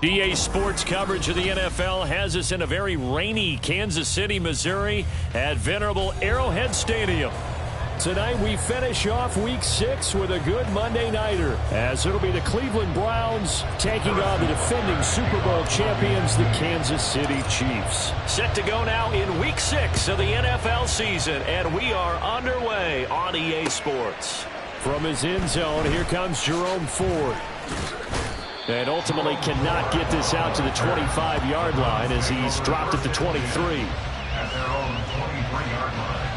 EA Sports coverage of the NFL has us in a very rainy Kansas City, Missouri at venerable Arrowhead Stadium. Tonight we finish off Week 6 with a good Monday nighter, as it'll be the Cleveland Browns taking on the defending Super Bowl champions, the Kansas City Chiefs. Set to go now in Week 6 of the NFL season, and we are underway on EA Sports. From his end zone, here comes Jerome Ford. And ultimately cannot get this out to the 25-yard line as he's dropped at the 23. At their own 23-yard line.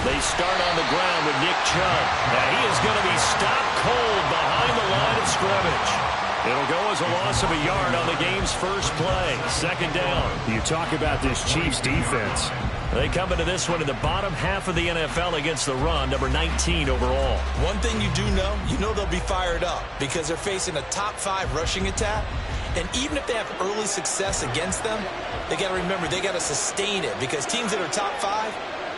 They start on the ground with Nick Chubb. Now he is going to be stopped cold behind the line of scrimmage. It'll go as a loss of a yard on the game's first play. Second down. You talk about this Chiefs defense. They come into this one in the bottom half of the NFL against the run, number 19 overall. One thing you do know, they'll be fired up because they're facing a top 5 rushing attack. And even if they have early success against them, they got to remember they got to sustain it because teams that are top 5,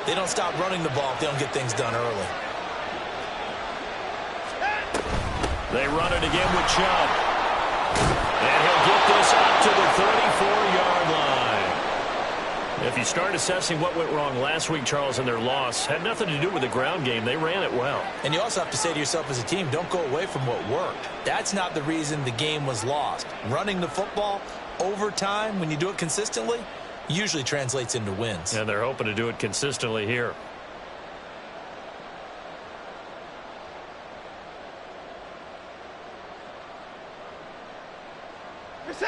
they don't stop running the ball if they don't get things done early. They run it again with Chubb. And he'll get this up to the 34-yard line. If you start assessing what went wrong last week, Charles, in their loss, had nothing to do with the ground game. They ran it well. And you also have to say to yourself as a team, don't go away from what worked. That's not the reason the game was lost. Running the football over time, when you do it consistently, usually translates into wins. And they're hoping to do it consistently here.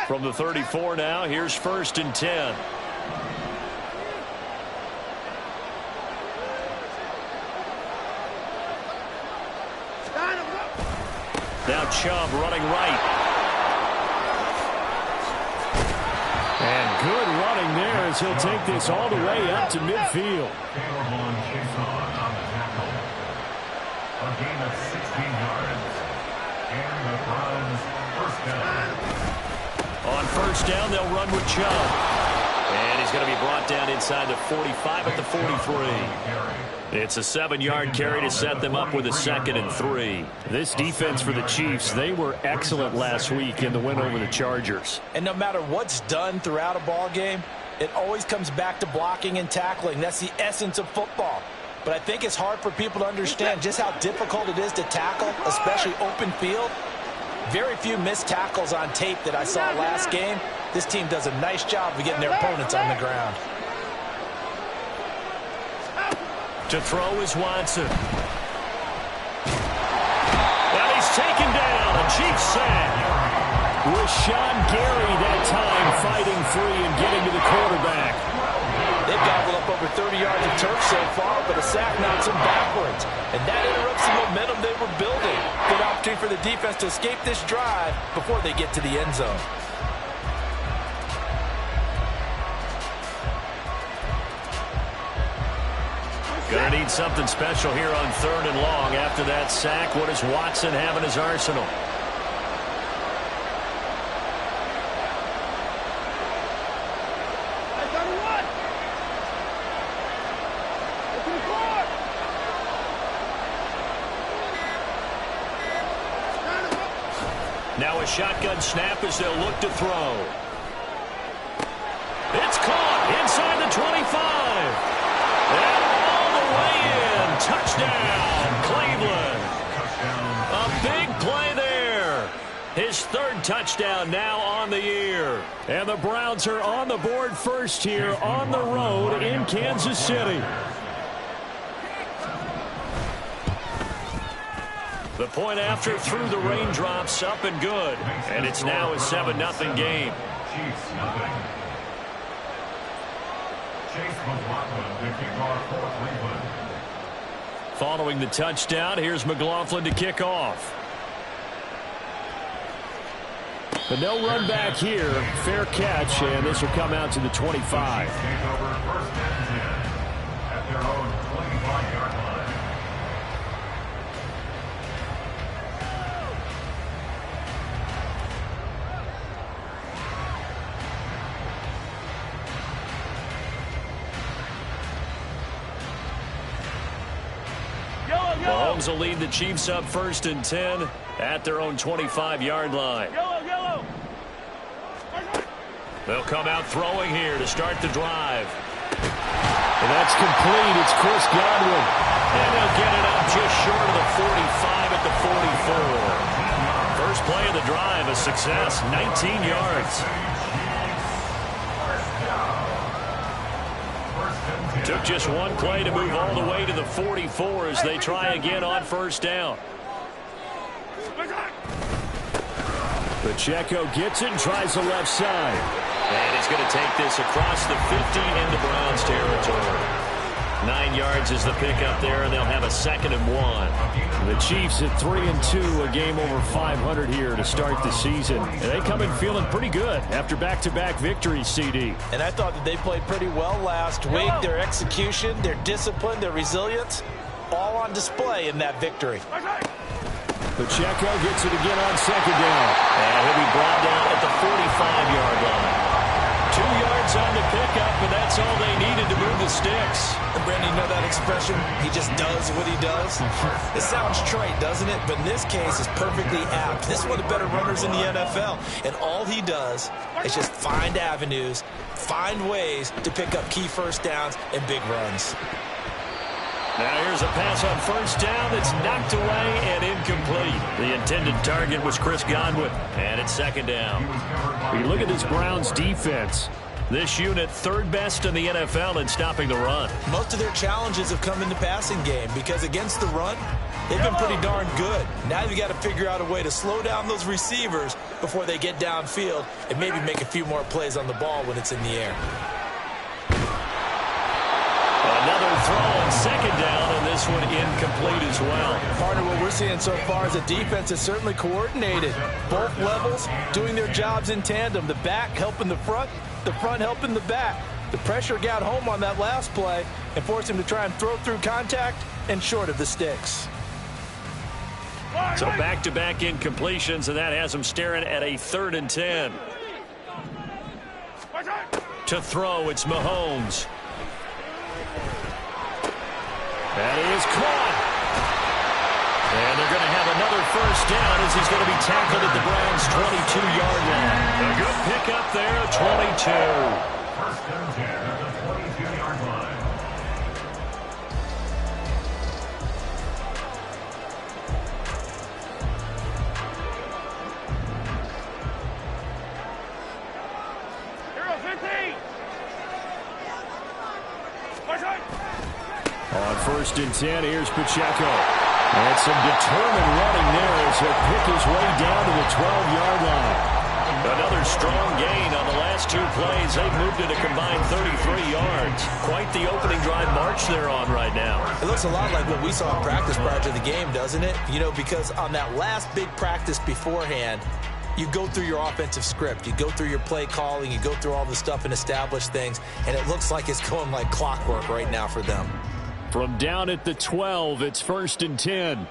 From the 34 now, here's 1st and 10. Now Chubb running right. And good running there as he'll take this all the way up to midfield. A gain of 16 yards. And the Browns first down. On first down, they'll run with Chubb. And he's going to be brought down inside the 45 at the 43. It's a 7-yard carry to set them up with a 2nd and 3. This defense for the Chiefs, they were excellent last week in the win over the Chargers. And no matter what's done throughout a ball game, it always comes back to blocking and tackling. That's the essence of football. But I think it's hard for people to understand just how difficult it is to tackle, especially open field. Very few missed tackles on tape that I saw last game. This team does a nice job of getting their opponents on the ground. To throw is Watson. And he's taken down. A Chiefs sack. Rashawn Gary that time fighting free and getting to the quarterback. They've gobbled up over 30 yards of turf so far, but a sack knocks them backwards. And that interrupts the momentum they were building. Good opportunity for the defense to escape this drive before they get to the end zone. Gonna need something special here on 3rd and long. After that sack, what does Watson have in his arsenal? Now a shotgun snap as they'll look to throw. It's caught inside the 25. And all the way in. Touchdown, Cleveland. A big play there. His third touchdown now on the year. And the Browns are on the board first here on the road in Kansas City. The point after through the raindrops, up and good. And it's now a 7-0 game. Chiefs nothing. Chase McLaughlin to kick off for Cleveland. Following the touchdown, here's McLaughlin to kick off. But no run back here. Fair catch, and this will come out to the 25. Take over first and 10 at their own 25-yard line. Mahomes will lead the Chiefs up first and 10 at their own 25-yard line. They'll come out throwing here to start the drive. And that's complete. It's Chris Godwin. And they'll get it up just short of the 45 at the 44. First play of the drive, a success, 19 yards. Took just one play to move all the way to the 44 as they try again on first down. Pacheco gets it and tries the left side. And he's going to take this across the 50 into Browns territory. 9 yards is the pickup there, and they'll have a 2nd and 1. The Chiefs at 3-2, a game over 500 here to start the season. And they come in feeling pretty good after back-to-back victories, CD. And I thought that they played pretty well last week. Their execution, their discipline, their resilience, all on display in that victory. Pacheco gets it again on 2nd down. And he'll be brought down at the 45-yard line. 2 yards on the pickup, and that's all they needed to move the sticks. And Brandon, you know that expression? He just does what he does. It sounds trite, doesn't it? But in this case, it's perfectly apt. This is one of the better runners in the NFL. And all he does is just find avenues, find ways to pick up key first downs and big runs. Now here's a pass on first down that's knocked away and incomplete. The intended target was Chris Godwin, and it's 2nd down. You look at this Browns defense. This unit 3rd best in the NFL in stopping the run. Most of their challenges have come in the passing game because against the run, they've been pretty darn good. Now you've got to figure out a way to slow down those receivers before they get downfield and maybe make a few more plays on the ball when it's in the air. Another throw on 2nd down, and this one incomplete as well. Partner, what we're seeing so far is a defense is certainly coordinated. Both levels doing their jobs in tandem. The back helping the front helping the back. The pressure got home on that last play and forced him to try and throw through contact and short of the sticks. So back-to-back incompletions, and that has them staring at a 3rd and 10. To throw, it's Mahomes. That is caught. And they're going to have another first down as he's going to be tackled at the Browns' 22-yard line. A good pickup there, 22. First and 10 at the 22-yard line. On 1st and 10, here's Pacheco. And some determined running there as he'll pick his way down to the 12-yard line. Another strong gain on the last 2 plays. They've moved it a combined 33 yards. Quite the opening drive march they're on right now. It looks a lot like what we saw in practice prior to the game, doesn't it? You know, because on that last big practice beforehand, you go through your offensive script. You go through your play calling. You go through all the stuff and establish things. And it looks like it's going like clockwork right now for them. From down at the 12, it's 1st and 10.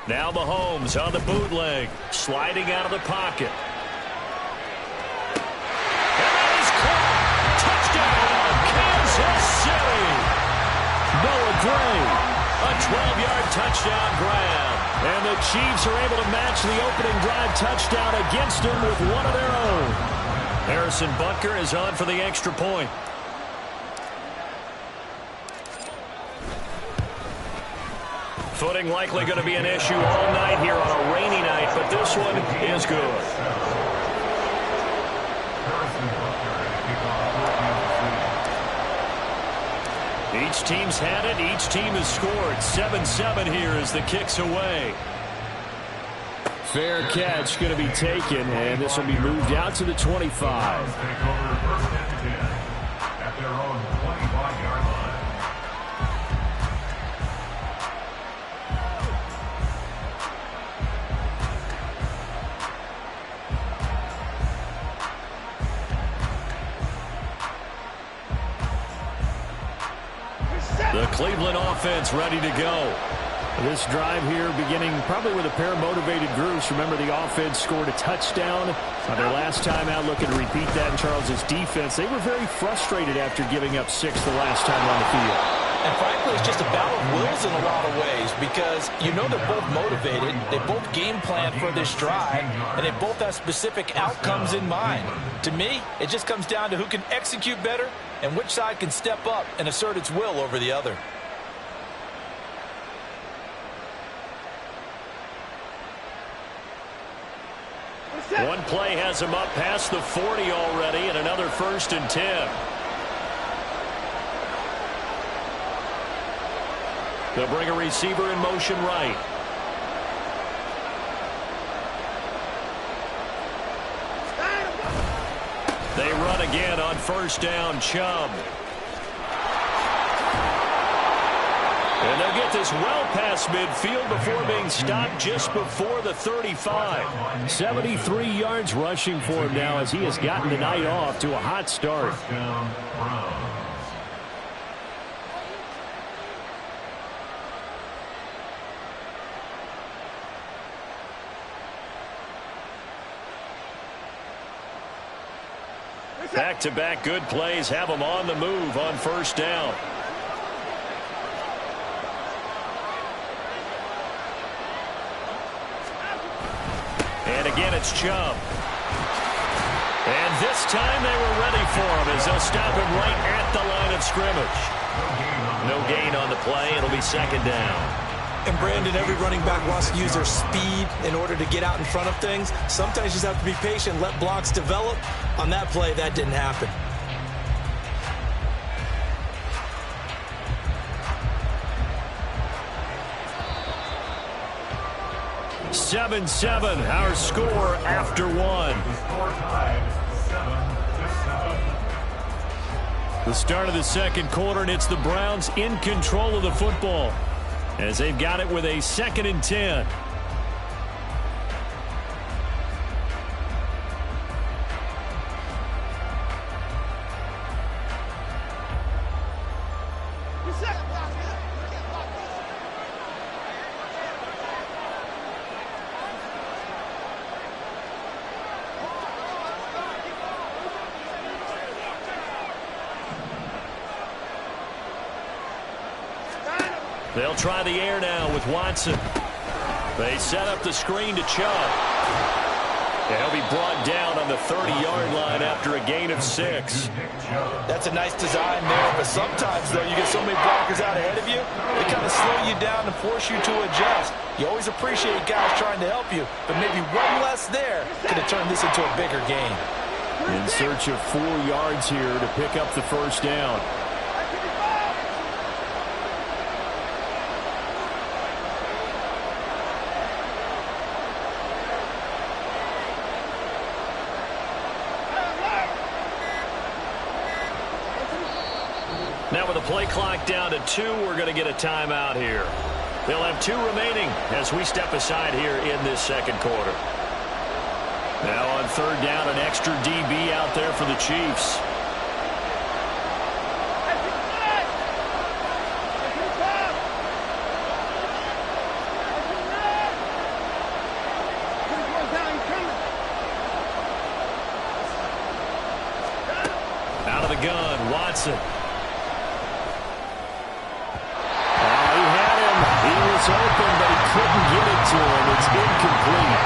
Now Mahomes on the bootleg, sliding out of the pocket. And that is caught. Touchdown, Kansas City. Noah Gray. A 12-yard touchdown grab. And the Chiefs are able to match the opening drive touchdown against them with one of their own. Harrison Butker is on for the extra point. Footing likely going to be an issue all night here on a rainy night, but this one is good. Each team's had it. Each team has scored. 7-7 here as the kick's away. Fair catch going to be taken, and this will be moved out to the 25. At their own 25-yard line. The Cleveland offense ready to go. This drive here beginning probably with a pair of motivated groups. Remember, the offense scored a touchdown on their last time out. Looking to repeat that in Charles's defense. They were very frustrated after giving up 6 the last time on the field. And frankly, it's just a battle of wills in a lot of ways because you know they're both motivated. They both game plan for this drive, and they both have specific outcomes in mind. To me, it just comes down to who can execute better and which side can step up and assert its will over the other. One play has him up past the 40 already, and another 1st and 10. They'll bring a receiver in motion right. They run again on 1st down. Chubb. And they'll get this well past midfield before being stopped just before the 35. 73 yards rushing for him now as he has gotten the night off to a hot start. Back-to-back good plays have them on the move on 1st down. And again, it's Chubb. And this time they were ready for him as they'll stop him right at the line of scrimmage. No gain on the play. It'll be 2nd down. And Brandon, every running back wants to use their speed in order to get out in front of things. Sometimes you just have to be patient, let blocks develop. On that play, that didn't happen. (7-7) our score after 1. Score tied 7-7. The start of the 2nd quarter, and it's the Browns in control of the football as they've got it with a 2nd and 10. They'll try the air now with Watson. They set up the screen to Chubb. And he'll be brought down on the 30-yard line after a gain of 6. That's a nice design there, but sometimes, though, you get so many blockers out ahead of you, they kind of slow you down and force you to adjust. You always appreciate guys trying to help you, but maybe one less there could have turned this into a bigger game. In search of 4 yards here to pick up the 1st down. Now with the play clock down to 2, we're going to get a timeout here. They'll have 2 remaining as we step aside here in this 2nd quarter. Now on 3rd down, an extra DB out there for the Chiefs. Out of the gun, Watson. He was open, but he couldn't get it to him. It's incomplete.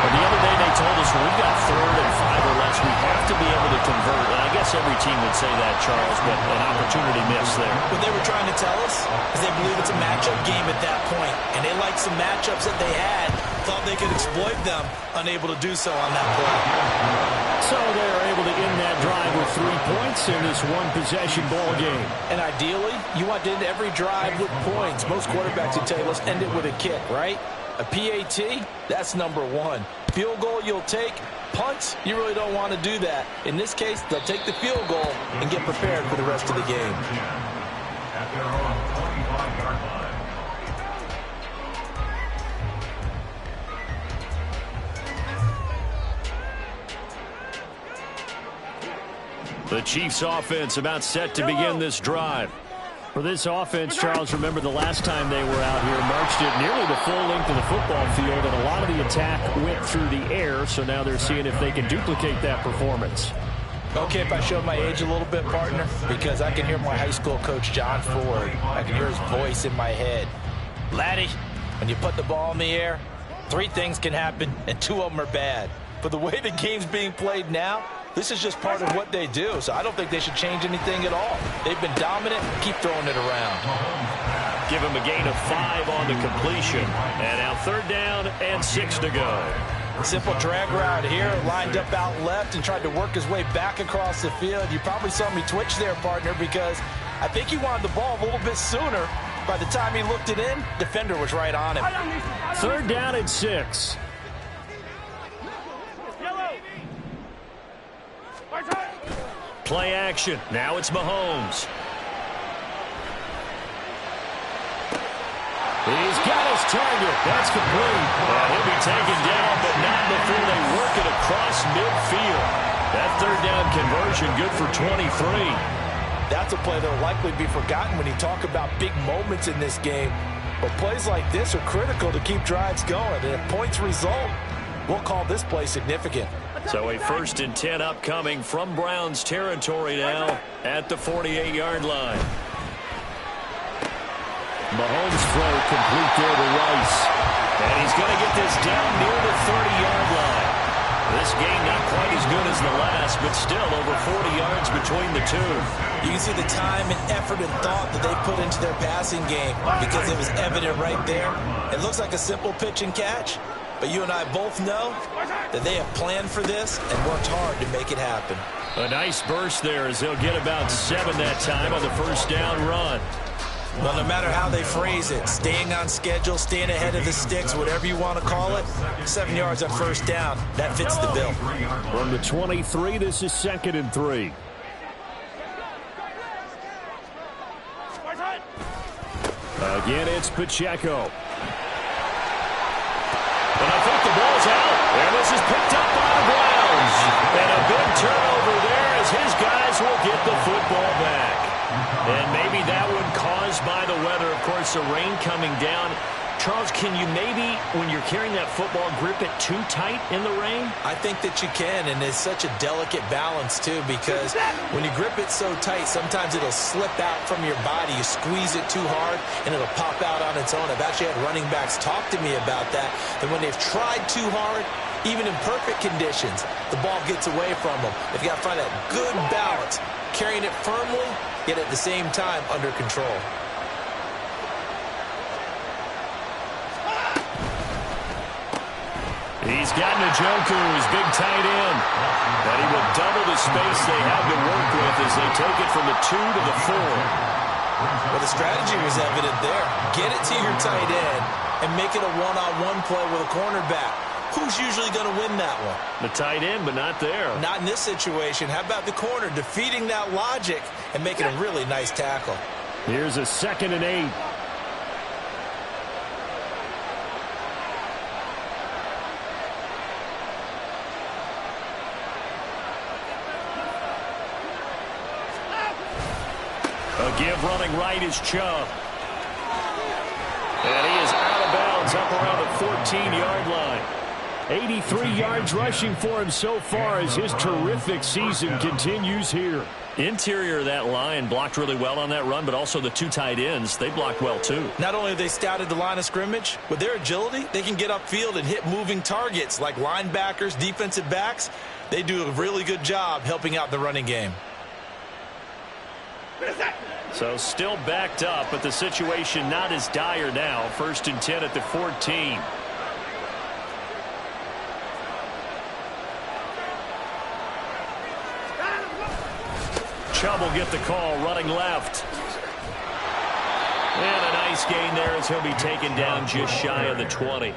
And the other day they told us when we got 3rd and 5 or less, we have to be able to convert. And I guess every team would say that, Charles, but an opportunity missed there. What they were trying to tell us is they believe it's a matchup game at that point, and they liked some matchups that they had, thought they could exploit them, unable to do so on that play. So they're able to end that drive with 3 points in this one-possession ball game. And ideally, you want to end every drive with points. Most quarterbacks would tell you, let's end it with a kick, right? A PAT, that's number one. Field goal you'll take. Punts, you really don't want to do that. In this case, they'll take the field goal and get prepared for the rest of the game. At their own 25-yard line. The Chiefs offense about set to begin this drive. For this offense, Charles, remember the last time they were out here, marched it nearly the full length of the football field, and a lot of the attack went through the air, so now they're seeing if they can duplicate that performance. Okay, if I show my age a little bit, partner, because I can hear my high school coach, John Ford. I can hear his voice in my head. Laddie, when you put the ball in the air, 3 things can happen, and 2 of them are bad. But the way the game's being played now, this is just part of what they do, so I don't think they should change anything at all. They've been dominant. Keep throwing it around. Give him a gain of 5 on the completion. And now 3rd down and 6 to go. Simple drag route here, lined up out left and tried to work his way back across the field. You probably saw me twitch there, partner, because I think he wanted the ball a little bit sooner. By the time he looked it in, defender was right on him. 3rd down and 6. Play action. Now it's Mahomes. He's got his target. That's complete. He'll be taken down, but not before they work it across midfield. That 3rd down conversion good for 23. That's a play that will likely be forgotten when you talk about big moments in this game. But plays like this are critical to keep drives going. And if points result, we'll call this play significant. So a 1st and 10 upcoming from Browns territory now at the 48-yard line. Mahomes throw complete there to Rice. And he's going to get this down near the 30-yard line. This game not quite as good as the last, but still over 40 yards between the two. You can see the time and effort and thought that they put into their passing game because it was evident right there. It looks like a simple pitch and catch. But you and I both know that they have planned for this and worked hard to make it happen. A nice burst there as they'll get about 7 that time on the 1st down run. Well, no matter how they phrase it, staying on schedule, staying ahead of the sticks, whatever you want to call it, 7 yards on 1st down, that fits the bill. From the 23, this is 2nd and 3. Again, it's Pacheco. And I think the ball's out. And this is picked up by the Browns. And a big turnover there as his guys will get the football back. And maybe that one caused by the weather. Of course, the rain coming down. Charles, can you maybe, when you're carrying that football, grip it too tight in the rain? I think that you can, and it's such a delicate balance, too, because when you grip it so tight, sometimes it'll slip out from your body. You squeeze it too hard, and it'll pop out on its own. I've actually had running backs talk to me about that when they've tried too hard, even in perfect conditions, the ball gets away from them. They've got to find that good balance, carrying it firmly, yet at the same time under control. He's got Njoku, his big tight end. And he will double the space they have to work with as they take it from the 2 to the 4. Well, the strategy was evident there. Get it to your tight end and make it a one-on-one play with a cornerback. Who's usually going to win that one? The tight end, but not there. Not in this situation. How about the corner defeating that logic and making a really nice tackle? Here's a 2nd and 8. A give running right is Chubb. And he is out of bounds up around the 14-yard line. 83 yards rushing for him so far as his terrific season continues here. Interior of that line blocked really well on that run, but also the 2 tight ends, they blocked well too. Not only have they scouted the line of scrimmage, with their agility, they can get upfield and hit moving targets like linebackers, defensive backs. They do a really good job helping out the running game. So still backed up, but the situation not as dire now. 1st and 10 at the 14. Chubb will get the call, running left. And a nice gain there as he'll be taken down just shy of the 20.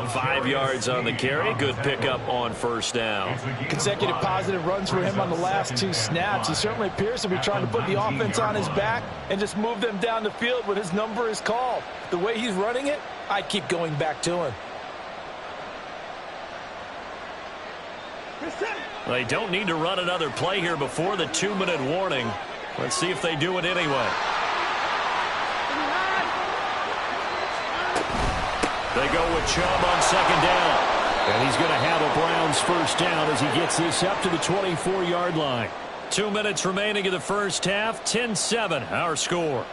5 yards on the carry. Good pickup on 1st down. Consecutive positive runs for him on the last 2 snaps. He certainly appears to be trying to put the offense on his back and just move them down the field when his number is called. The way he's running it, I keep going back to him. They don't need to run another play here before the 2-minute warning. Let's see if they do it anyway. They go with Chubb on 2nd down. And he's going to have a Browns 1st down as he gets this up to the 24-yard line. 2 minutes remaining in the 1st half. 10-7 our score.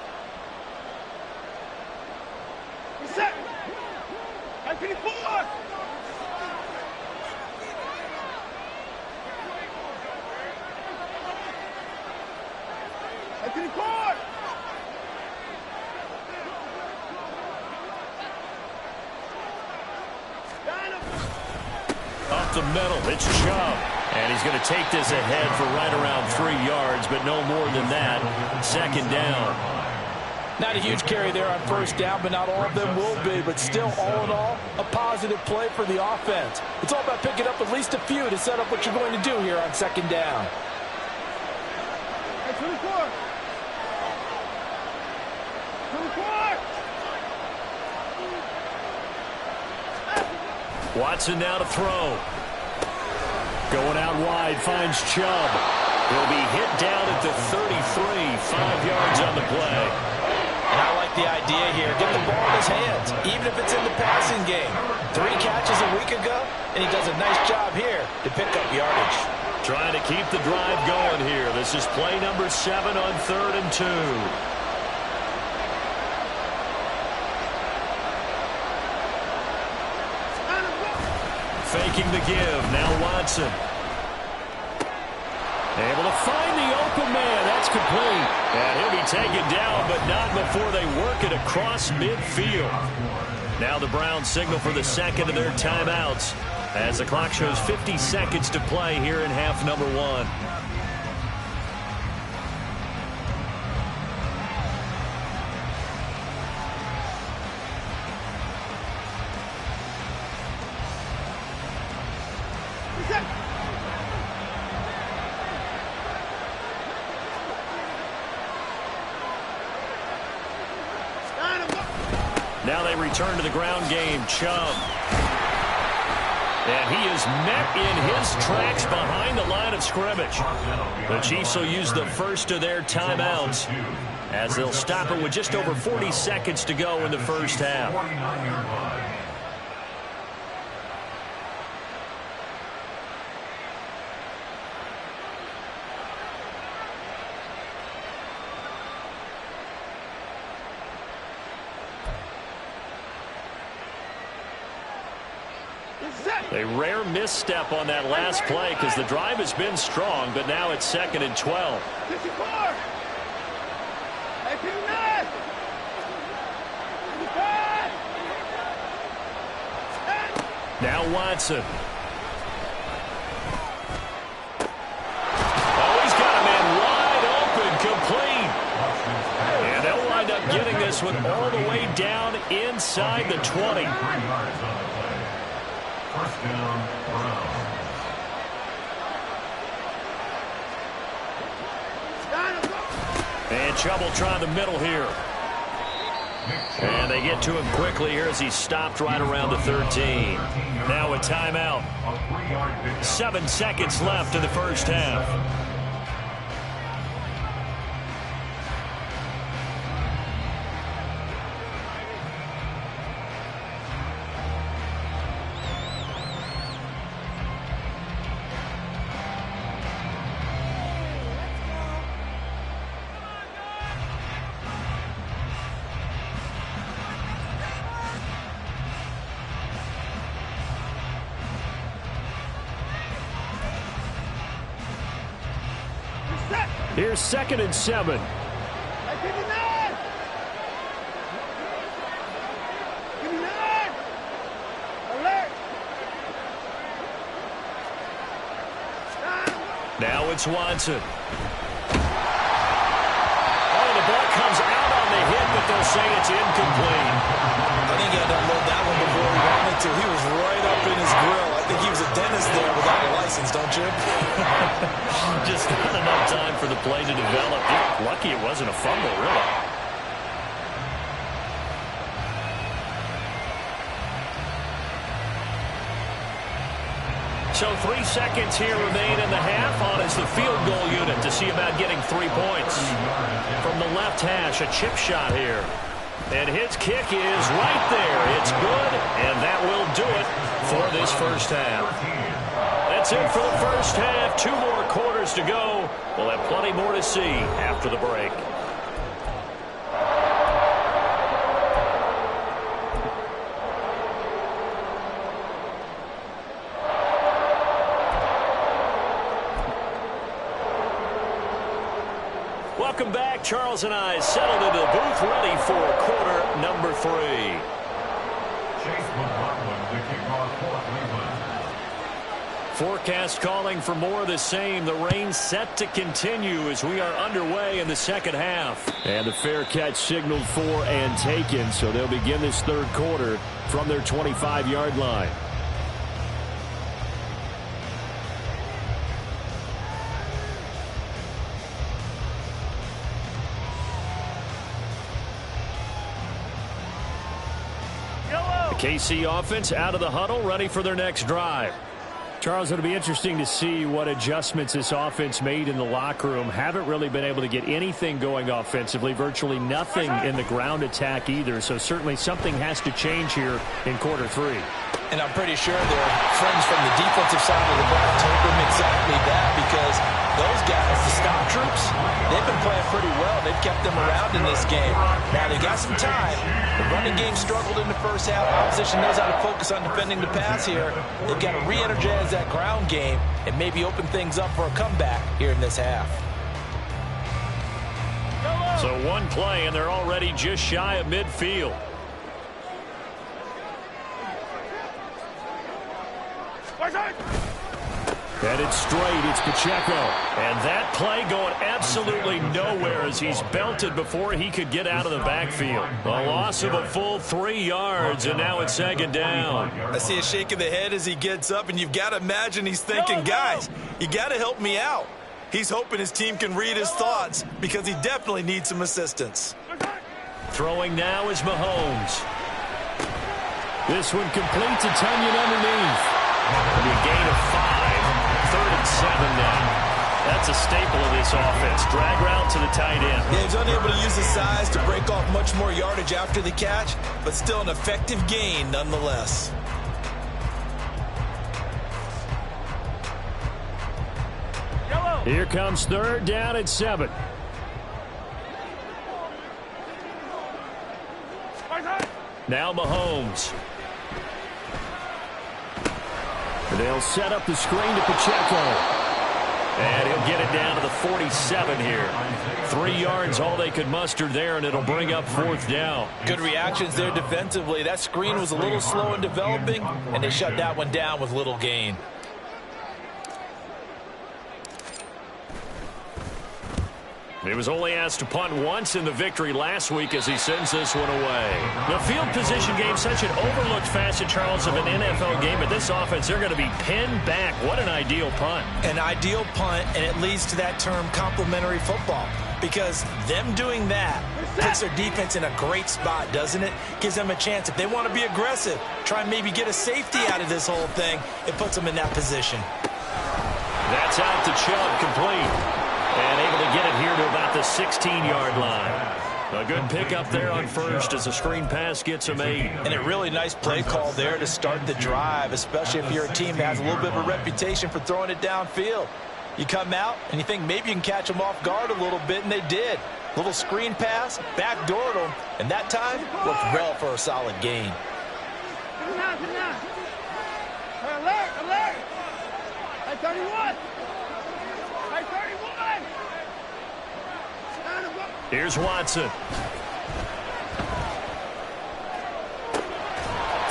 Up the middle, it's Chubb. And he's going to take this ahead for right around 3 yards, but no more than that. 2nd down. Not a huge carry there on 1st down, but not all of them will be. But still, all in all, a positive play for the offense. It's all about picking up at least a few to set up what you're going to do here on 2nd down. Watson now to throw. Going out wide, finds Chubb. He'll be hit down at the 33, 5 yards on the play. And I like the idea here. Get the ball in his hands, even if it's in the passing game. 3 catches a week ago, and he does a nice job here to pick up yardage. Trying to keep the drive going here. This is play number 7 on 3rd and 2. Faking the give. Now Watson. Able to find the open man. That's complete. And he'll be taken down, but not before they work it across midfield. Now the Browns signal for the 2nd of their timeouts as the clock shows 50 seconds to play here in half number 1. Now they return to the ground game. Chubb. And he is met in his tracks behind the line of scrimmage. The Chiefs will use the first of their timeouts as they'll stop it with just over 40 seconds to go in the 1st half. A rare misstep on that last play because the drive has been strong, but now it's 2nd and 12. Now Watson. Oh, he's got a man wide open, complete. And they'll wind up getting this one all the way down inside the 20. 1st down, Browns. And Chubb will try the middle here. And they get to him quickly here as he's stopped right around the 13. Now a timeout. 7 seconds left in the 1st half. Here's 2nd and 7. Now it's Watson. Oh, the ball comes out on the hit, but they'll say it's incomplete. I think he had to unload that one before he wanted to. He was right up in his grill. I think he was a dentist there without a license, don't you? Just not enough time for the play to develop. Lucky it wasn't a fumble, really. So 3 seconds here remain in the half. On is the field goal unit to see about getting 3 points. From the left hash, a chip shot here. And his kick is right there. It's good, and that will do it for this first half. That's it for the first half. 2 more quarters to go. We'll have plenty more to see after the break. Welcome back. Charles and I settled into the booth, ready for quarter number 3. Chase McLaughlin, the kickoff for Cleveland. Forecast calling for more of the same. The rain set to continue as we are underway in the second half. And the fair catch signaled for and taken, so they'll begin this third quarter from their 25-yard line. KC offense out of the huddle, ready for their next drive. Charles, it'll be interesting to see what adjustments this offense made in the locker room. Haven't really been able to get anything going offensively, virtually nothing in the ground attack either. So certainly something has to change here in quarter 3. And I'm pretty sure their friends from the defensive side of the ball told them exactly that, because those guys, the stop troops, they've been playing pretty well. They've kept them around in this game. Now they got some time. The running game struggled in the first half. Opposition knows how to focus on defending the pass here. They've got to re-energize that ground game and maybe open things up for a comeback here in this half. So 1 play, and they're already just shy of midfield. Headed straight, it's Pacheco. And that play going absolutely nowhere as he's belted before he could get out of the backfield. A loss of a full 3 yards, and now it's 2nd down. I see a shake of the head as he gets up, and you've got to imagine he's thinking, guys, you got to help me out. He's hoping his team can read his thoughts because he definitely needs some assistance. Throwing now is Mahomes. This one completes. It's Onion underneath. And a gain of 5. 3rd and 7 now. That's a staple of this offense. Drag route to the tight end. Yeah, he's unable to use his size to break off much more yardage after the catch, but still an effective gain nonetheless. Here comes 3rd down and 7. Now Mahomes. They'll set up the screen to Pacheco. And he'll get it down to the 47 here. 3 yards all they could muster there, and it'll bring up 4th down. Good reactions there defensively. That screen was a little slow in developing, and they shut that one down with little gain. He was only asked to punt once in the victory last week as he sends this one away. The field position game, such an overlooked facet, Charles, of an NFL game. But this offense, they're going to be pinned back. What an ideal punt. An ideal punt, and it leads to that term complementary football. Because them doing that puts their defense in a great spot, doesn't it? Gives them a chance. If they want to be aggressive, try and maybe get a safety out of this whole thing, it puts them in that position. That's out to Chubb, complete. And able to get it here to about the 16-yard line. A good pickup there on first as the screen pass gets him 8. And a really nice play call there to start the drive, especially if you're a team that has a little bit of a reputation for throwing it downfield. You come out and you think maybe you can catch them off guard a little bit, and they did. Little screen pass, backdoored them, and that time worked well for a solid gain. Alert! Alert! At 31! At 31! Here's Watson.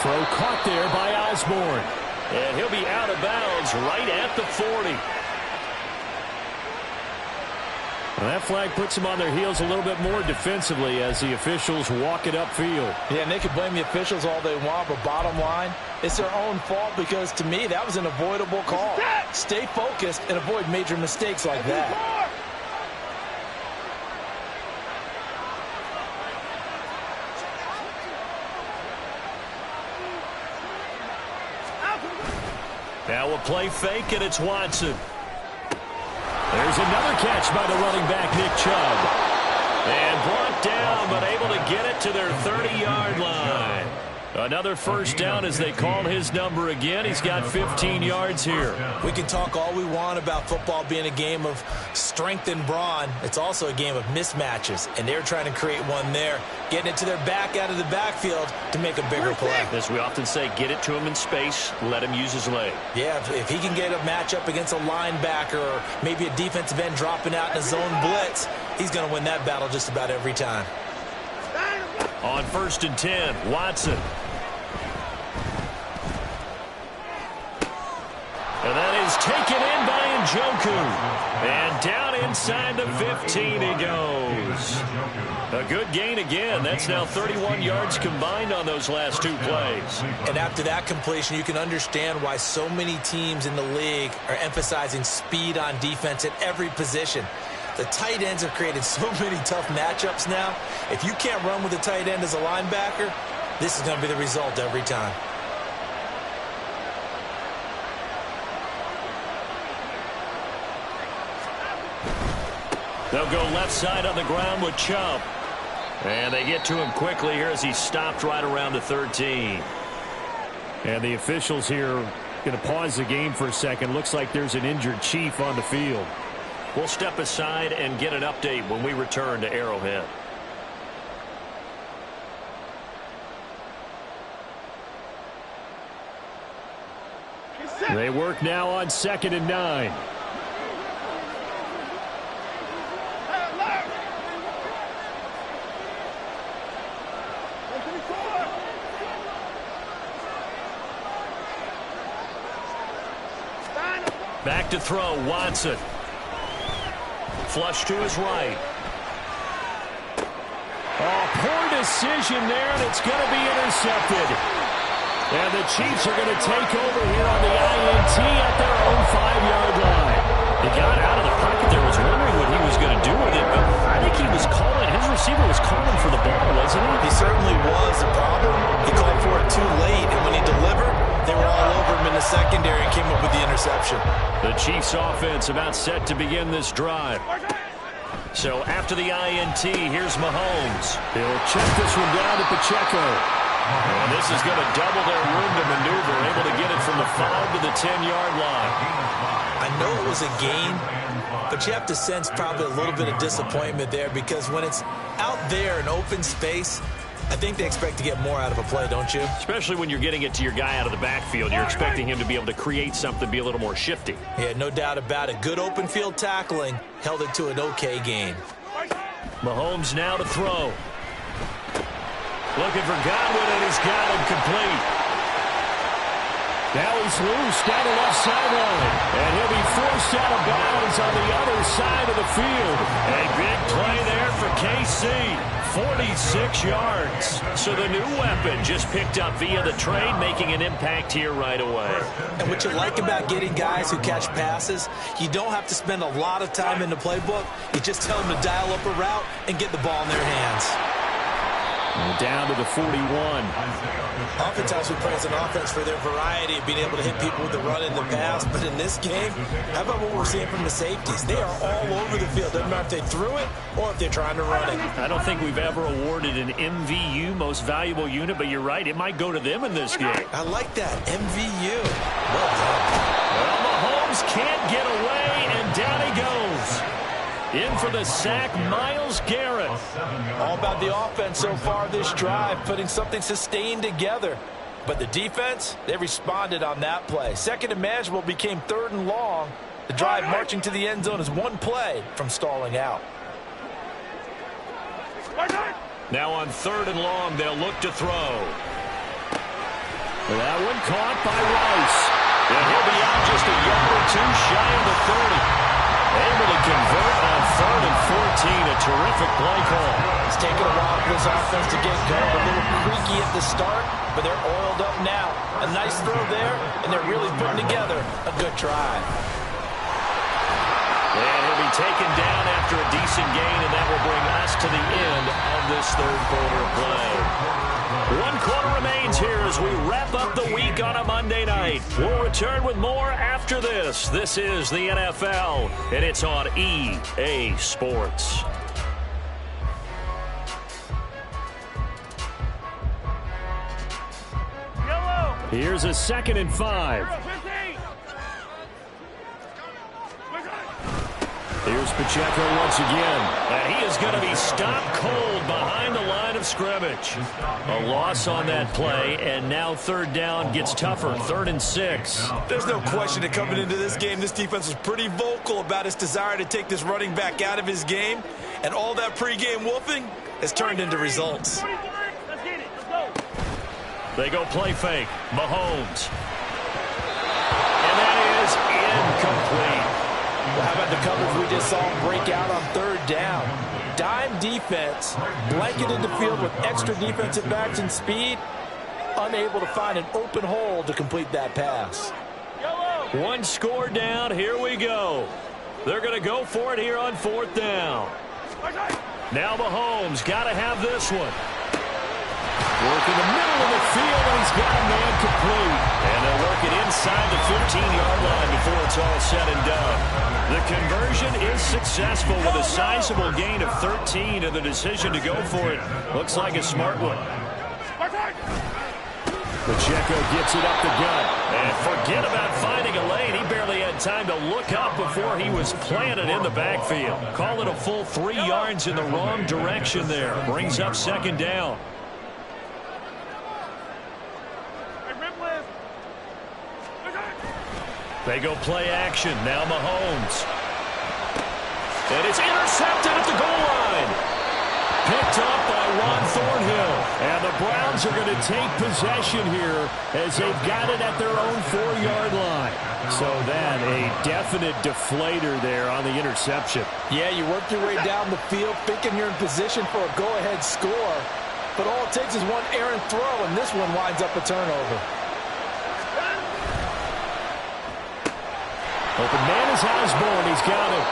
Throw caught there by Osborne. And he'll be out of bounds right at the 40. Well, that flag puts them on their heels a little bit more defensively as the officials walk it upfield. Yeah, and they can blame the officials all they want, but bottom line, it's their own fault because, to me, that was an avoidable call. Stay focused and avoid major mistakes like that. Now we'll play fake, and it's Watson. There's another catch by the running back, Nick Chubb. And brought down, but able to get it to their 30-yard line. Another first down as they call his number again. He's got 15 yards here. We can talk all we want about football being a game of strength and brawn. It's also a game of mismatches, and they're trying to create one there, getting it to their back out of the backfield to make a bigger play. As we often say, get it to him in space, let him use his leg. Yeah, if he can get a matchup against a linebacker or maybe a defensive end dropping out in a zone blitz, he's going to win that battle just about every time. On 1st and 10, Watson. And that is taken in by Njoku. And down inside the 15 he goes. A good gain again. That's now 31 yards combined on those last two plays. And after that completion, you can understand why so many teams in the league are emphasizing speed on defense at every position. The tight ends have created so many tough matchups now. If you can't run with a tight end as a linebacker, this is going to be the result every time. They'll go left side on the ground with Chubb. And they get to him quickly here as he stopped right around the 13. And the officials here going to pause the game for a second. Looks like there's an injured Chief on the field. We'll step aside and get an update when we return to Arrowhead. They work now on 2nd and 9. Back to throw, Watson. Flush to his right. Oh, poor decision there, and it's going to be intercepted. And the Chiefs are going to take over here on the INT at their own 5-yard line. He got out of the pocket there, was wondering what he was going to do with it, but I think he was calling, his receiver was calling for the ball, wasn't he? He certainly was. The problem, he called for it too late, and when he delivered, they were all over him in the secondary and came up with the interception. The Chiefs offense about set to begin this drive. So after the INT, here's Mahomes. He'll check this one down to Pacheco. And this is going to double their room to maneuver, able to get it from the 5 to the 10-yard line. I know it was a gain, but you have to sense probably a little bit of disappointment there because when it's out there in open space, I think they expect to get more out of a play, don't you? Especially when you're getting it to your guy out of the backfield. You're expecting him to be able to create something, be a little more shifty. Yeah, no doubt about it. Good open field tackling held it to an okay gain. Mahomes now to throw. Looking for Godwin, and he's got him complete. Now he's loose down the left sideline. And he'll be forced out of bounds on the other side of the field. A big play there for KC. 46 yards. So the new weapon just picked up via the trade, making an impact here right away. And what you like about getting guys who catch passes, you don't have to spend a lot of time in the playbook. You just tell them to dial up a route and get the ball in their hands. And down to the 41. Oftentimes we praise an offense for their variety of being able to hit people with the run and the pass, but in this game, how about what we're seeing from the safeties? They are all over the field. Doesn't matter if they threw it or if they're trying to run it. I don't think we've ever awarded an MVU, most valuable unit, but you're right, it might go to them in this game. I like that, MVU. Well done. Well, Mahomes can't get away, and down he goes. In for the sack, Myles Garrett. All about the offense so far this drive, putting something sustained together. But the defense, they responded on that play. Second and manageable became 3rd and long. The drive marching to the end zone is one play from stalling out. Now on 3rd and long, they'll look to throw. That one caught by Rice. And he'll be out just a yard or two shy of the 30. Able to convert on 3rd and 14. A terrific play call. It's taken a while for this offense to get going. A little creaky at the start, but they're oiled up now. A nice throw there, and they're really putting together a good drive. And he'll be taken down after a decent gain, and that will bring us to the end of this 3rd quarter of play. 1 quarter remains here as we wrap up the week on a Monday night. We'll return with more after this. This is the NFL, and it's on EA Sports. Here's a 2nd and 5. Here's Pacheco once again. And he is going to be stopped cold behind the line of scrimmage. A loss on that play, and now 3rd down gets tougher. 3rd and 6. There's no question that coming into this game, this defense was pretty vocal about its desire to take this running back out of his game. And all that pregame wolfing has turned into results. They go play fake. Mahomes. And that is incomplete. Well, how about the coverage we just saw break out on 3rd down? Dime defense, blanketed the field with extra defensive backs and speed, unable to find an open hole to complete that pass. 1 score down. Here we go. They're going to go for it here on 4th down. Now Mahomes got to have this one. Work in the middle of the field, and he's got a man complete. And they'll work it inside the 15-yard line before it's all said and done. The conversion is successful with a sizable gain of 13, and the decision to go for it looks like a smart one. Pacheco gets it up the gut. And forget about finding a lane. He barely had time to look up before he was planted in the backfield. Call it a full 3 yards in the wrong direction there. Brings up 2nd down. They go play action. Now Mahomes. And it's intercepted at the goal line. Picked up by Ron Thornhill. And the Browns are going to take possession here as they've got it at their own 4-yard line. So then a definite deflator there on the interception. Yeah, you work your way down the field thinking you're in position for a go-ahead score. But all it takes is one errant throw, and this one winds up a turnover. Open man is Osborne. He's got it.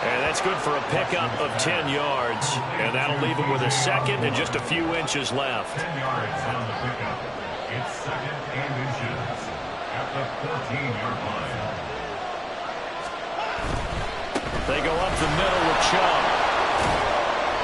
And that's good for a pickup of 10 yards. And that'll leave him with a 2nd and just a few inches left. 10 yards on the pickup. It's 2nd and inches at the 14-yard line. They go up the middle with Chubb.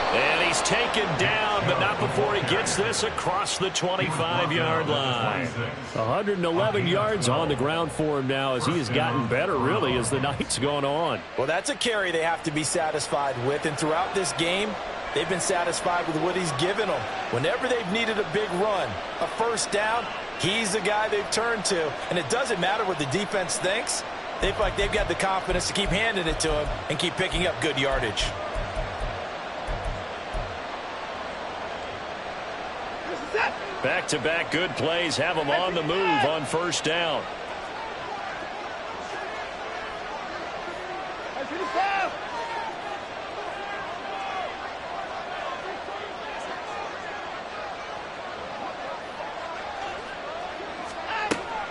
And he's taken down, but not before he gets this across the 25-yard line. 111 yards on the ground for him now as he has gotten better, really, as the night's gone on. Well, that's a carry they have to be satisfied with. And throughout this game, they've been satisfied with what he's given them. Whenever they've needed a big run, a 1st down, he's the guy they've turned to. And it doesn't matter what the defense thinks. They feel like they've got the confidence to keep handing it to him and keep picking up good yardage. Back-to-back good plays have them on the move on 1st down.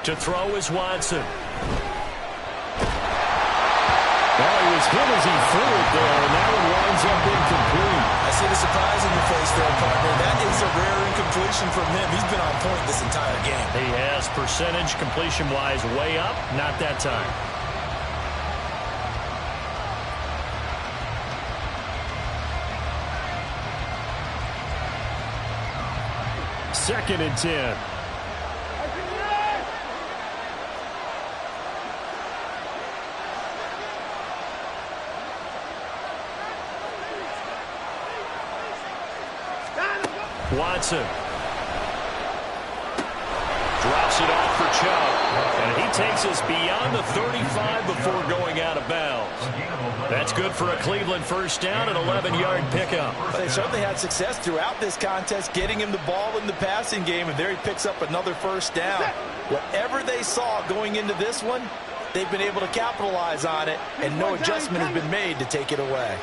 To throw is Watson. Well, he was hit as he threw it there, and that one winds up incomplete. I see the surprise in your face there, partner. That is a rare incompletion from him. He's been on point this entire game. He has percentage completion-wise way up, not that time. Second and 10. Watson drops Dumps it off for Chubb. And he takes us beyond the 35 before going out of bounds. That's good for a Cleveland first down, an 11-yard pickup. But they certainly had success throughout this contest getting him the ball in the passing game, and there he picks up another first down. Whatever they saw going into this one, they've been able to capitalize on it, and no adjustment has been made to take it away.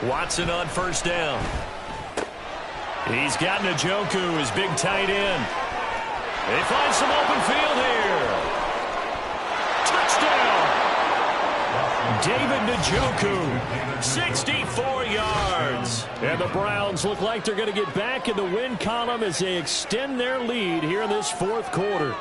Watson on first down. He's got Njoku, his big tight end. They find some open field here. Touchdown! David Njoku, 64 yards. And the Browns look like they're going to get back in the win column as they extend their lead here in this fourth quarter.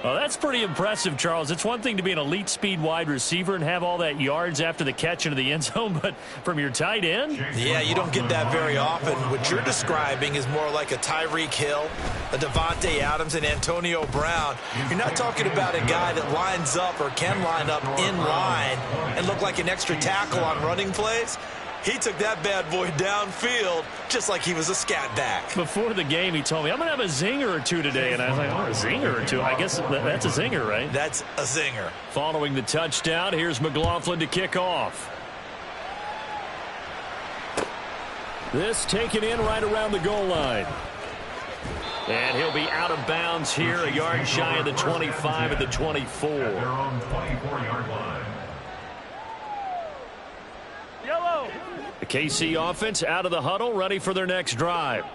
Well, that's pretty impressive, Charles. It's one thing to be an elite speed wide receiver and have all that yards after the catch into the end zone, but from your tight end? Yeah, you don't get that very often. What you're describing is more like a Tyreek Hill, a Devontae Adams, and Antonio Brown. You're not talking about a guy that lines up or can line up in line and look like an extra tackle on running plays. He took that bad boy downfield just like he was a scat back. Before the game, he told me, I'm going to have a zinger or two today. And I was like, oh, a zinger or two? I guess that's a zinger, right? That's a zinger. Following the touchdown, here's McLaughlin to kick off. This taken in right around the goal line. And he'll be out of bounds here, a yard shy of the 25 at the 24. At their own 24-yard line. The KC offense out of the huddle, ready for their next drive.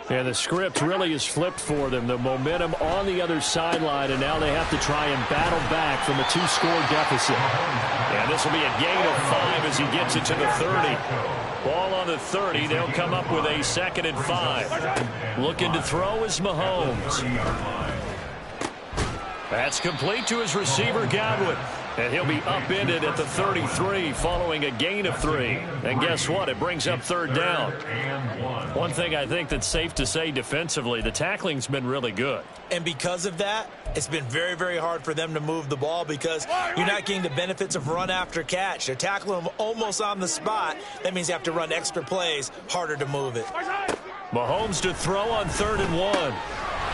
And the script really is flipped for them. The momentum on the other sideline, and now they have to try and battle back from a 2-score deficit. And this will be a gain of 5 as he gets it to the 30. Ball on the 30. They'll come up with a 2nd and 5. Looking to throw is Mahomes. That's complete to his receiver, Godwin. And he'll be upended at the 33 following a gain of 3. And guess what? It brings up 3rd down. One thing I think that's safe to say defensively, the tackling's been really good. And because of that, it's been very, very hard for them to move the ball because you're not getting the benefits of run after catch. They're tackling them almost on the spot. That means you have to run extra plays, harder to move it. Mahomes to throw on 3rd and 1.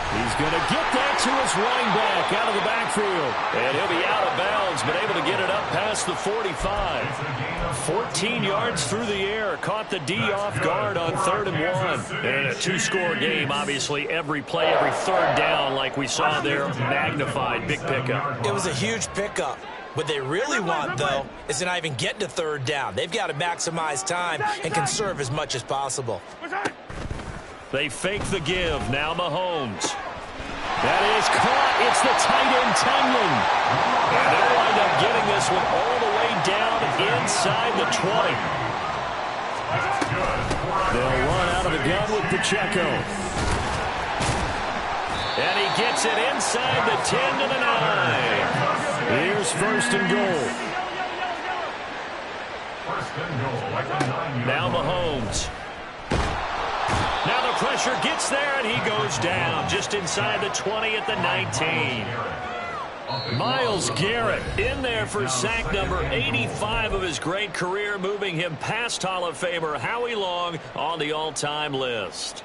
He's going to get that to his running back out of the backfield. And he'll be out of bounds, but able to get it up past the 45. 14 yards through the air. Caught the D off guard on 3rd and 1. And a 2-score game, obviously, every play, every 3rd down, like we saw there, magnified. Big pickup. It was a huge pickup. What they really want, though, is to not even get to 3rd down. They've got to maximize time and conserve as much as possible. They fake the give. Now Mahomes. That is caught. It's the tight end, Tunyon. And they'll wind up getting this one all the way down inside the 20. They'll run out of the gun with Pacheco. And he gets it inside the 10 to the 9. Here's 1st and goal. Now Mahomes. Now the pressure gets there, and he goes down just inside the 20 at the 19. Myles Garrett in there for sack number 85 of his great career, moving him past Hall of Famer Howie Long on the all-time list.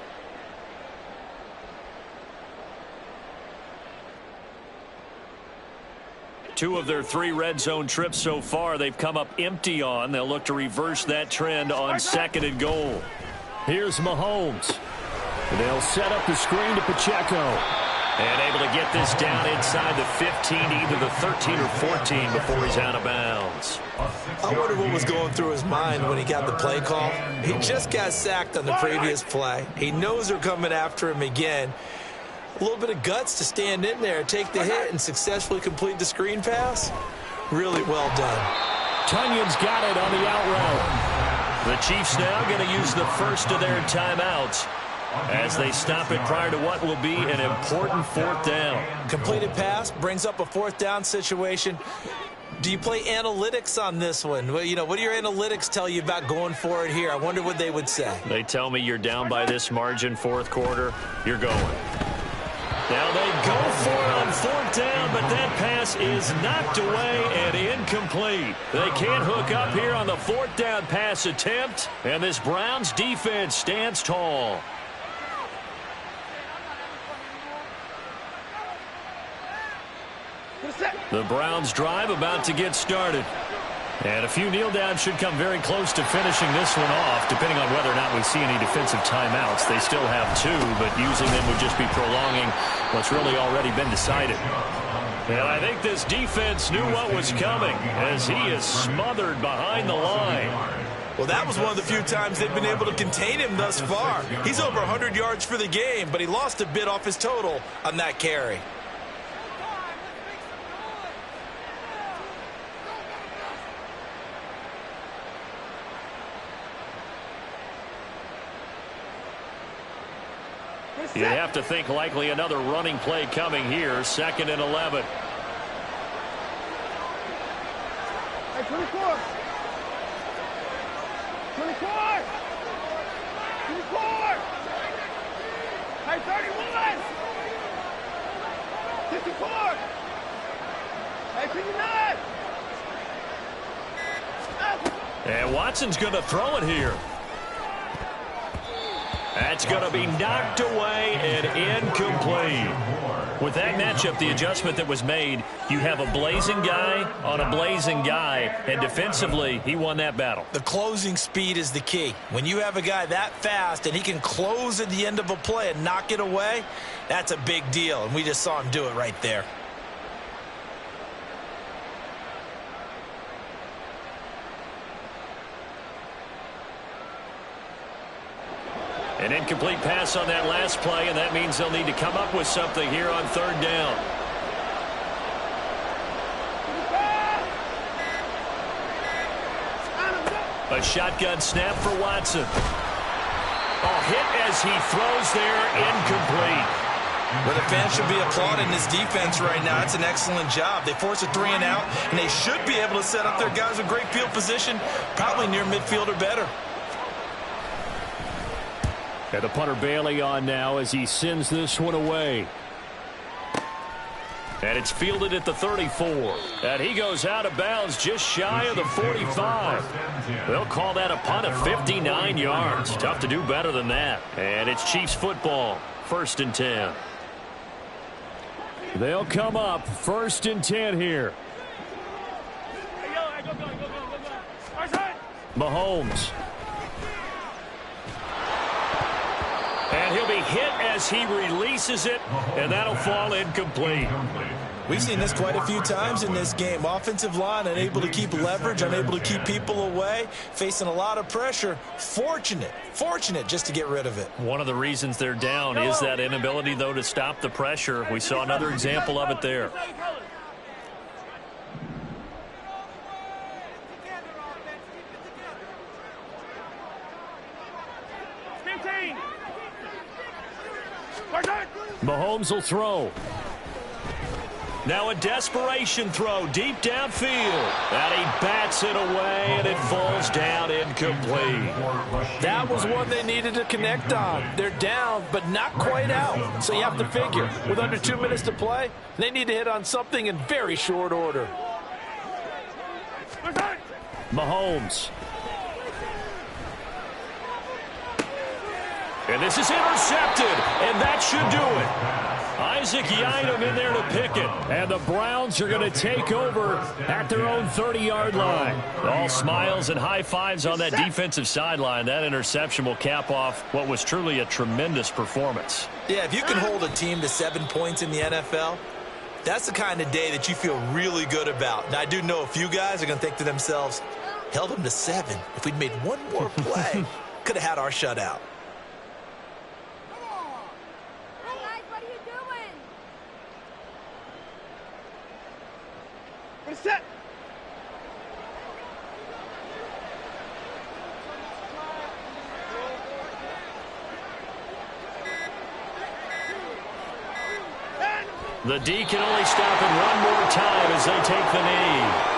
Two of their 3 red zone trips so far they've come up empty on. They'll look to reverse that trend on 2nd and goal. Here's Mahomes. They'll set up the screen to Pacheco. And able to get this down inside the 15, either the 13 or 14 before he's out of bounds. I wonder what was going through his mind when he got the play call. He just got sacked on the previous play. He knows they're coming after him again. A little bit of guts to stand in there, take the hit, and successfully complete the screen pass. Really well done. Tunyon's got it on the out route. The Chiefs now going to use the first of their timeouts as they stop it prior to what will be an important 4th down. Completed pass brings up a 4th down situation. Do you play analytics on this one? Well, you know, what do your analytics tell you about going for it here? I wonder what they would say. They tell me you're down by this margin 4th quarter, you're going. Now they go for it on fourth down, but that pass is knocked away and incomplete. They can't hook up here on the fourth down pass attempt, and this Browns defense stands tall. The Browns drive about to get started. And a few kneel downs should come very close to finishing this one off, depending on whether or not we see any defensive timeouts. They still have 2, but using them would just be prolonging what's really already been decided. And I think this defense knew what was coming as he is smothered behind the line. Well, that was one of the few times they've been able to contain him thus far. He's over 100 yards for the game, but he lost a bit off his total on that carry. You'd have to think likely another running play coming here, 2nd and 11. Hey, 24. 24. 24. Hey, 31. 54. Hey, 59. And Watson's going to throw it here. That's going to be knocked away and incomplete. With that matchup, the adjustment that was made, you have a blazing guy on a blazing guy, and defensively, he won that battle. The closing speed is the key. When you have a guy that fast and he can close at the end of a play and knock it away, that's a big deal, and we just saw him do it right there. An incomplete pass on that last play, and that means they'll need to come up with something here on 3rd down. A shotgun snap for Watson. Oh, hit as he throws there, incomplete. Well, the fans should be applauding this defense right now. It's an excellent job. They force a 3 and out, and they should be able to set up their guys with great field position, probably near midfield or better. And the punter Bailey on now as he sends this one away. And it's fielded at the 34. And he goes out of bounds just shy of the 45. They'll call that a punt of 59 yards. Tough to do better than that. And it's Chiefs football, 1st and 10. They'll come up 1st and 10 here. Mahomes. And he'll be hit as he releases it, and that'll fall incomplete. We've seen this quite a few times in this game. Offensive line unable to keep leverage, unable to keep people away, facing a lot of pressure. Fortunate just to get rid of it. One of the reasons they're down is that inability, though, to stop the pressure. We saw another example of it there. Mahomes will throw. Now a desperation throw deep downfield. And he bats it away, and it falls down incomplete. That was one they needed to connect on. They're down, but not quite out. So you have to figure, with under 2 minutes to play, they need to hit on something in very short order. Mahomes. And this is intercepted, and that should do it. Isaac Yiadom in there to pick it. And the Browns are going to take over at their own 30-yard line. All smiles and high fives on that defensive sideline. That interception will cap off what was truly a tremendous performance. Yeah, if you can hold a team to 7 points in the NFL, that's the kind of day that you feel really good about. Now, I do know a few guys are going to think to themselves, held them to 7. If we'd made one more play, could have had our shutout. Set. The D can only stop it one more time as they take the knee.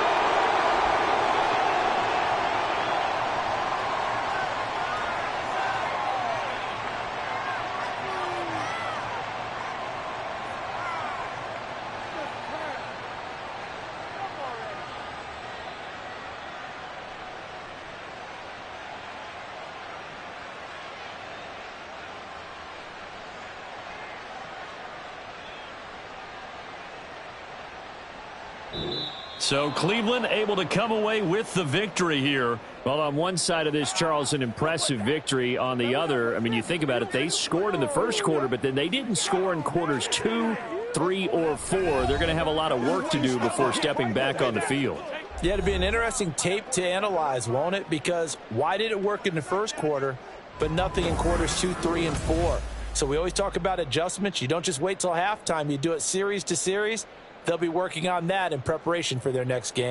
So Cleveland able to come away with the victory here. Well, on one side of this, Charles, an impressive victory. On the other, I mean, you think about it, they scored in the first quarter, but then they didn't score in quarters 2, 3, or 4. They're going to have a lot of work to do before stepping back on the field. Yeah, it'll be an interesting tape to analyze, won't it? Because why did it work in the first quarter, but nothing in quarters 2, 3, and 4? So we always talk about adjustments. You don't just wait till halftime. You do it series to series. They'll be working on that in preparation for their next game.